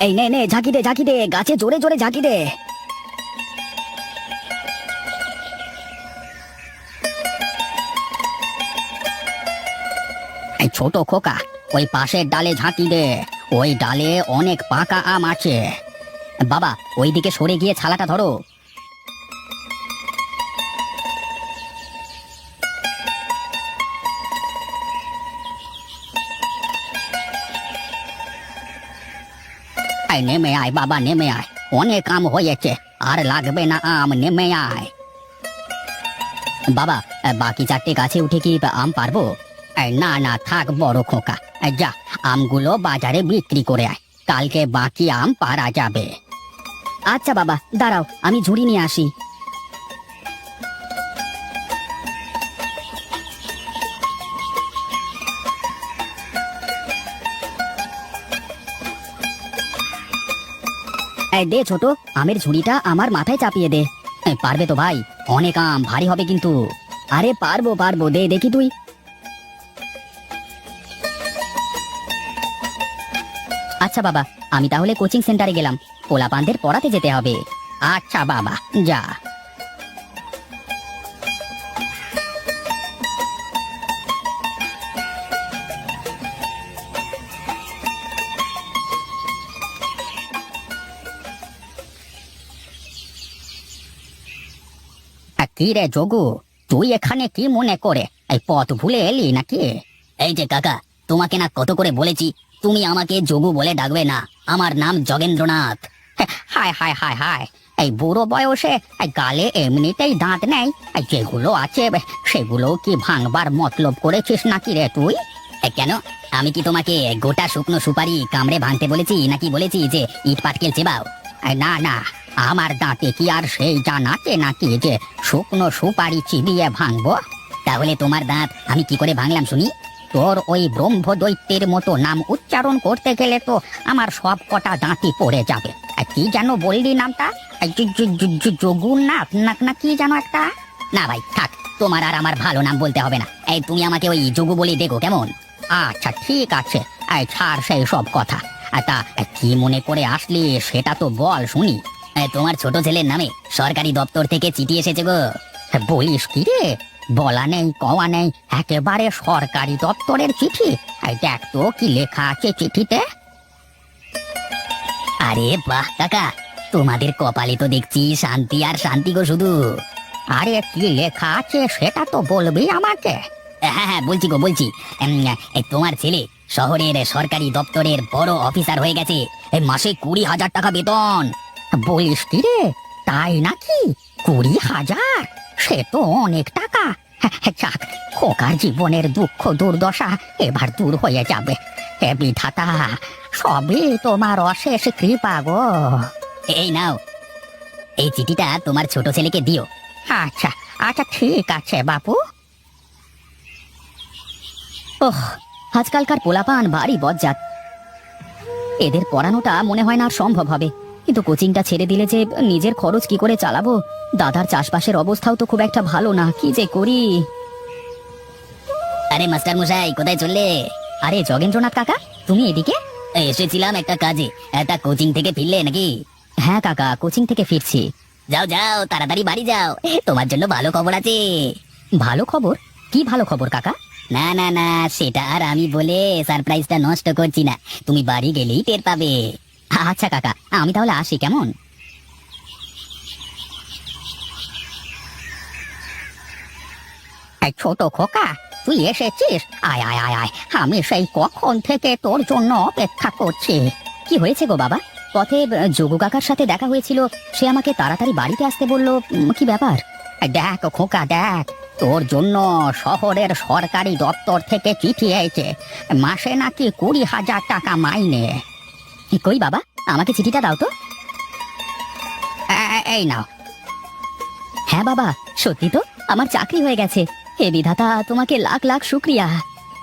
এই নে নে, ঝাঁকি দে গাছে, জোরে জোরে ঝাঁকি দে। এই ছোট খোকা, ওই পাশের ডালে ঝাঁকি দে। ওই ডালে অনেক পাকা আম আছে। বাবা, ওইদিকে সরে গিয়ে ছালাটা ধরো। এই নেমে আয় বাবা, নেমে আয়। অনেক আম হয়েছে, আর লাগবে না আম, নেমে আয়। বাবা, বাকি চারটে গাছে উঠে কি আম পারবো? না না, থাক বড় খোকা। যা, আমগুলো বাজারে বিক্রি করে আয়, কালকে বাকি আম পারা যাবে। আচ্ছা বাবা, দাঁড়াও, আমি ঝুড়ি নিয়ে আসি। এই দে ছোট, আমের ঝুড়িটা আমার মাথায় চাপিয়ে দে। পারবে তো ভাই? অনেক আম, ভারী হবে কিন্তু। আরে পারবো পারবো, দে দেখি তুই। আচ্ছা বাবা, আমি তাহলে কোচিং সেন্টারে গেলাম, পোলাপানদের পড়াতে যেতে হবে। আচ্ছা বাবা, যা। কি রে যোগু, তুই এখানে কি মনে করে? এই পথ ভুলে এলি নাকি? এই যে কাকা, তোমাকে না কত করে বলেছি তুমি আমাকে যোগু বলে ডাকবে না, আমার নাম যোগেন্দ্রনাথ। হায় হায় হায় হায়, এই বুড়ো বয়সে এই গালে এমনিতেই দাঁত নেই, এই যেগুলো আছে সেগুলো কি ভাঙবার মতলব করেছিস নাকি রে তুই? কেন, আমি কি তোমাকে গোটা শুকনো সুপারি কামড়ে ভাঙতে বলেছি, নাকি বলেছি যে ইট পাটকেল চেবাও? না না, আমার দাঁতে কি আর সেই জান আছে নাকি যে শুকনো সুপারি চিবিয়ে ভাঙবো? তাহলে তোমার দাঁত আমি কি করে ভাঙলাম শুনি? তোর ওই ব্রহ্মদৈত্যের মতো নাম উচ্চারণ করতে গেলে তো আমার সব কটা দাঁতই পড়ে যাবে। কি যেন বললি নামটা? যোগুনাথ না কি যেন একটা? না ভাই থাক, তোমার আর আমার ভালো নাম বলতে হবে না। এই তুমি আমাকে ওই যোগু বলে দেখো কেমন? আচ্ছা ঠিক আছে, এই ছাড় সেই সব কথা। তা কি মনে করে আসলি সেটা তো বল শুনি। তোমার ছোট ছেলের নামে সরকারি দপ্তর থেকে চিঠি এসেছে গো। বলিস কি রে? বলা নেই কওয়া নেই, একেবারে সরকারি দপ্তরের চিঠি। এই দেখ তো কি লেখা আছে চিঠিতে। আরে বাহ কাকা, তোমাদের কপালে তো দেখছি শান্তি আর শান্তি গো শুধু। আরে কি লেখা আছে সেটা তো বলবি আমাকে। হ্যাঁ হ্যাঁ, বলছি গো বলছি। এই তোমার ছেলে শহরের সরকারি দপ্তরের বড় অফিসার হয়ে গেছে, এই মাসে 20,000 টাকা বেতন। বলিস কি রে? তাই নাকি? 20,000? সে তো অনেক টাকা। যাক, খোকার জীবনের দুঃখ দুর্দশা এবার দূর হয়ে যাবে। হে বিধাতা, সবই তোমার অশেষ কৃপা গো। এই নাও, এই চিঠিটা তোমার ছোট ছেলেকে দিও। আচ্ছা আচ্ছা, ঠিক আছে বাপু। ওহ, আজকালকার পোলাপান ভারী বজ্জাত। এদের পড়ানোটা মনে হয় না আর সম্ভব হবে, কিন্তু কোচিংটা ছেড়ে দিলে যে নিজের খরচ কি করে চালাবো? দাদার চাষবাসের অবস্থাও তো খুব একটা ভালো না, কি যে করি। আরে মাস্টার মশাই, কোথায় চললে? আরে যোগেন্দ্রনাথ কাকা, তুমি এদিকে? এসেছিলাম একটা কাজে। একটা কোচিং থেকে ফিরলে নাকি? হ্যাঁ কাকা, কোচিং থেকে ফিরছি। যাও যাও, তাড়াতাড়ি বাড়ি যাও, তোমার জন্য ভালো খবর আছে। ভালো খবর? কি ভালো খবর কাকা? না না না, সেটা আর আমি বলে সারপ্রাইজটা নষ্ট করছি না, তুমি বাড়ি গেলেই টের পাবে। আচ্ছা কাকা, আমি তাহলে আসি কেমন? এই ছোট খোকা, তুই এসেছিস? আয় আয় আয় আয়, আমি সেই কখন থেকে তোর জন্য অপেক্ষা করছি। কি হয়েছে গো বাবা? পথে যোগু কাকার সাথে দেখা হয়েছিল, সে আমাকে তাড়াতাড়ি বাড়িতে আসতে বললো। কি ব্যাপার? দেখ খোকা দেখ, তোর জন্য শহরের সরকারি দপ্তর থেকে চিঠি এসেছে, মাসে নাকি 20,000 টাকা মাইনে। কই বাবা, আমাকে চিঠিটা দাও তো। এই নাও। হ্যাঁ বাবা, সত্যি তো আমার চাকরি হয়ে গেছে। হে বিধাতা, তোমাকে লাখ লাখ শুক্রিয়া।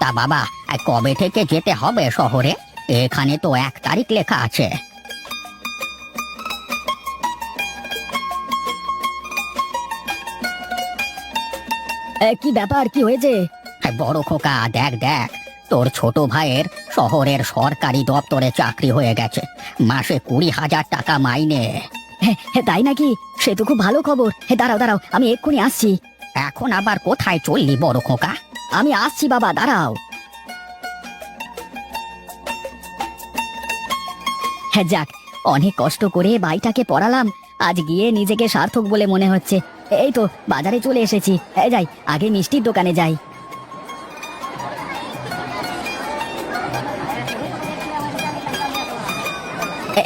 তা বাবা, কবে থেকে যেতে হবে শহরে? এখানে তো 1 তারিখ লেখা আছে। কি ব্যাপার, কি হয়েছে? বড় খোকা দেখ দেখ, তোর ছোট ভাইয়ের শহরের সরকারি দপ্তরে চাকরি হয়ে গেছে, মাসে 20,000 টাকা মাইনে। তাই নাকি? সে তো খুব ভালো খবর। দাঁড়াও দাঁড়াও, আমি এক্ষুনি আসছি। এখন আবার কোথায় চললি বড় খোকা? আমি আসছি বাবা, দাঁড়াও। হ্যাঁ, যাক, অনেক কষ্ট করে ভাইটাকে পড়ালাম, আজ গিয়ে নিজেকে সার্থক বলে মনে হচ্ছে। এই তো বাজারে চলে এসেছি। যাই, আগে মিষ্টির দোকানে যাই।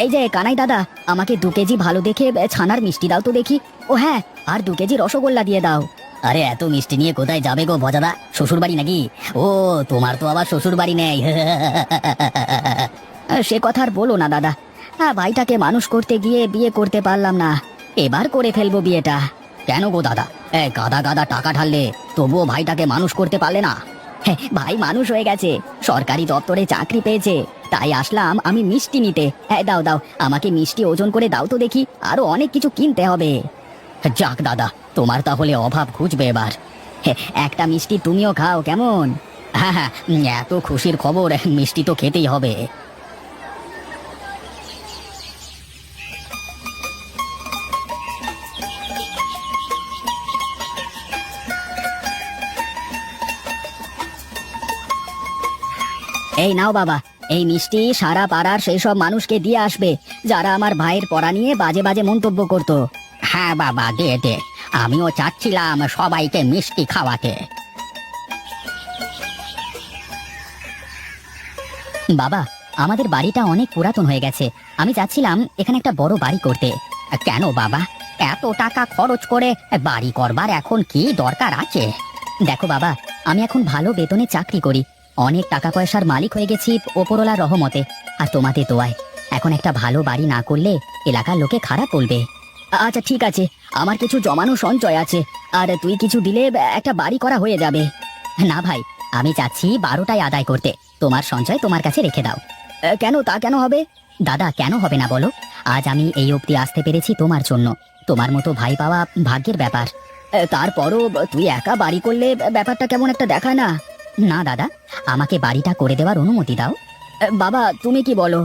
এই যে কানাই দাদা, আমাকে 2 কেজি ভালো দেখে ছানার মিষ্টি দাও তো দেখি। ও হ্যাঁ, আর 2 কেজি রসগোল্লা দিয়ে দাও। আরে এত মিষ্টি নিয়ে কোথায় যাবে গো ভজাদা? শ্বশুর বাড়ি নাকি? ও, তোমার তো আবার শ্বশুর বাড়ি নেই। সে কথা আর বলো না দাদা। ভাইটাকে মানুষ করতে গিয়ে বিয়ে করতে পারলাম না, এবার করে ফেলবো বিয়েটা। কেন গো দাদা? গাদা গাদা টাকা ঢাললে তবুও ভাইটাকে মানুষ করতে পারলে না? ভাই মানুষ হয়ে গেছে, সরকারি দপ্তরে চাকরি পেয়েছে, তাই আসলাম আমি মিষ্টি নিতে। দাও দাও, আমাকে মিষ্টি ওজন করে দাও তো দেখি, আরো অনেক কিছু কিনতে হবে। যাক দাদা, তোমার তাহলে অভাব ঘুচবে এবার। একটা মিষ্টি তুমিও খাও কেমন? হ্যাঁ হ্যাঁ, এত খুশির খবর, মিষ্টি তো খেতেই হবে। এই নাও বাবা, এই মিষ্টি সারা পাড়ার সেই সব মানুষকে দিয়ে আসবে যারা আমার ভাইয়ের পড়া নিয়ে বাজে বাজে মন্তব্য করতো। হ্যাঁ বাবা, দে দে, আমিও চাচ্ছিলাম সবাইকে মিষ্টি খাওয়াতে। বাবা, আমাদের বাড়িটা অনেক পুরাতন হয়ে গেছে, আমি চাচ্ছিলাম এখানে একটা বড় বাড়ি করতে। কেন বাবা, এত টাকা খরচ করে বাড়ি করবার এখন কি দরকার আছে? দেখো বাবা, আমি এখন ভালো বেতনে চাকরি করি, অনেক টাকা পয়সার মালিক হয়ে গেছি ওপরওয়ালার রহমতে। আর তোমাদের দোয়ায় এখন একটা ভালো বাড়ি না করলে এলাকার লোকে খারাপ বলবে। আচ্ছা ঠিক আছে, আমার কিছু জমানো সঞ্চয় আছে, আর তুই কিছু দিলে একটা বাড়ি করা হয়ে যাবে। না ভাই, আমি চাচ্ছি 12টাই আদায় করতে, তোমার সঞ্চয় তোমার কাছে রেখে দাও। কেন, তা কেন হবে? দাদা, কেন হবে না বলো? আজ আমি এই অবধি আসতে পেরেছি তোমার জন্য, তোমার মতো ভাই পাওয়া ভাগ্যের ব্যাপার। তারপরও তুই একা বাড়ি করলে ব্যাপারটা কেমন একটা দেখায় না? না দাদা, আমাকে বাড়িটা করে দেওয়ার অনুমতি দাও। বাবা, তুমি কি বলো?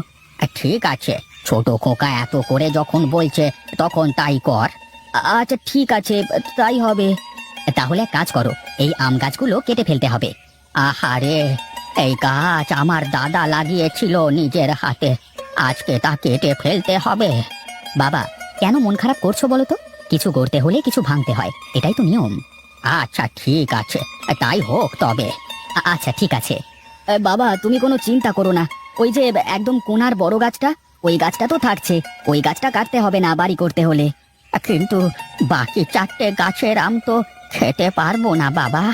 ঠিক আছে, ছোট খোকা এত করে যখন বলছে তখন তাই কর। আচ্ছা ঠিক আছে, তাই হবে। তাহলে এক কাজ করো, এই আম গাছগুলো কেটে ফেলতে হবে। আহারে, এই গাছ আমার দাদা লাগিয়েছিল নিজের হাতে, আজকে তা কেটে ফেলতে হবে। বাবা, কেন মন খারাপ করছো বলো তো? কিছু গড়তে হলে কিছু ভাঙতে হয়, এটাই তো নিয়ম। আচ্ছা ঠিক আছে, তাই হোক তবে। আচ্ছা ঠিক আছে। বাবা, তুমি কোনো চিন্তা করো না, ওই যে একদম কোণার বড় গাছটা, ওই গাছটা তো থাকছে, ওই গাছটা কাটতে হবে না বাড়ি করতে হলে। কিন্তু বাকি 4টে গাছের আম তো খেতে পারবো না বাবা।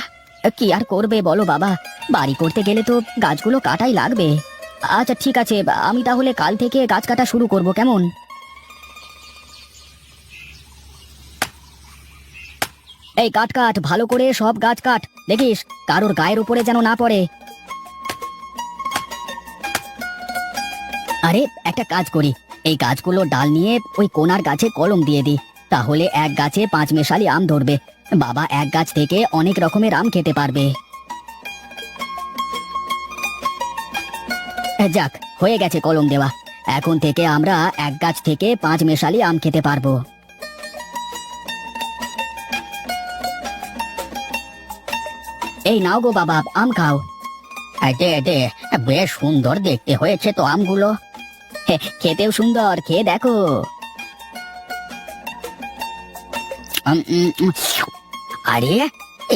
কি আর করবে বলো বাবা, বাড়ি করতে গেলে তো গাছগুলো কাটাই লাগবে। আচ্ছা ঠিক আছে, আমি তাহলে কাল থেকে গাছ কাটা শুরু করব, কেমন? এই কাট কাট, ভালো করে সব গাছ কাট, দেখিস কারোর গায়ের উপরে যেন না পড়ে। আরে একটা কাজ করি, এই গাছগুলো ডাল নিয়ে ওই কোনার গাছে কলম দিয়ে দিই, তাহলে এক গাছে 5 মেশালি আম ধরবে, বাবা এক গাছ থেকে অনেক রকমের আম খেতে পারবে। যাক, হয়ে গেছে কলম দেওয়া, এখন থেকে আমরা এক গাছ থেকে 5 মেশালি আম খেতে পারবো। এই নাও গো বাবা, আম খাও। দে দে, বেশ সুন্দর দেখতে হয়েছে তো আমগুলো। খেতেও সুন্দর, খেয়ে দেখো। আরে,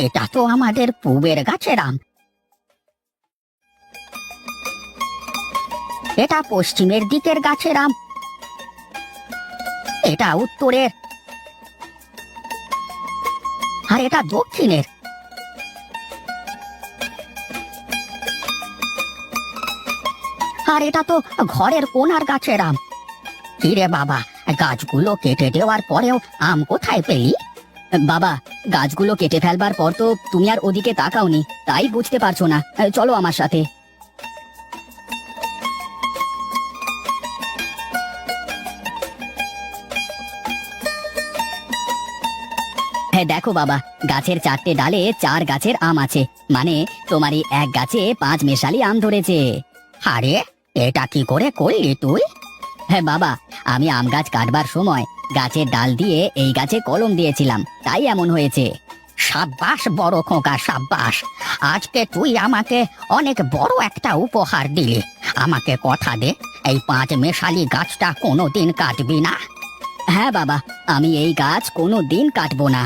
এটা তো আমাদের পূবের গাছের আম, এটা পশ্চিমের দিকের গাছের আম, এটা উত্তরের, আর এটা দক্ষিণের। আর এটা তো ঘরের কোণার গাছের আম। কিরে বাবা, গাছগুলো কেটে দেওয়ার পরেও আম কোথায় পেলি? বাবা, গাছগুলো কেটে ফেলবার পর তো তুমি আর ওদিকে তাকাওনি, তাই বুঝতে পারছো না। চলো আমার সাথে। হ্যাঁ দেখো বাবা, গাছের 4টে ডালে 4 গাছের আম আছে, মানে তোমার এই এক গাছে 5 মেশালি আম ধরেছে। আরে এটা কি করে করলি তুই? হ্যাঁ বাবা, আমি আম গাছ কাটবার সময় গাছের ডাল দিয়ে এই গাছে কলম দিয়েছিলাম, তাই এমন হয়েছে। সাব্বাস বড় খোকা, সাব্বাস। আজকে তুই আমাকে অনেক বড় একটা উপহার দিলি। আমাকে কথা দে, এই 5 মেশালি গাছটা কোনোদিন কাটবি না। হ্যাঁ বাবা, আমি এই গাছ কোনোদিন কাটবো না।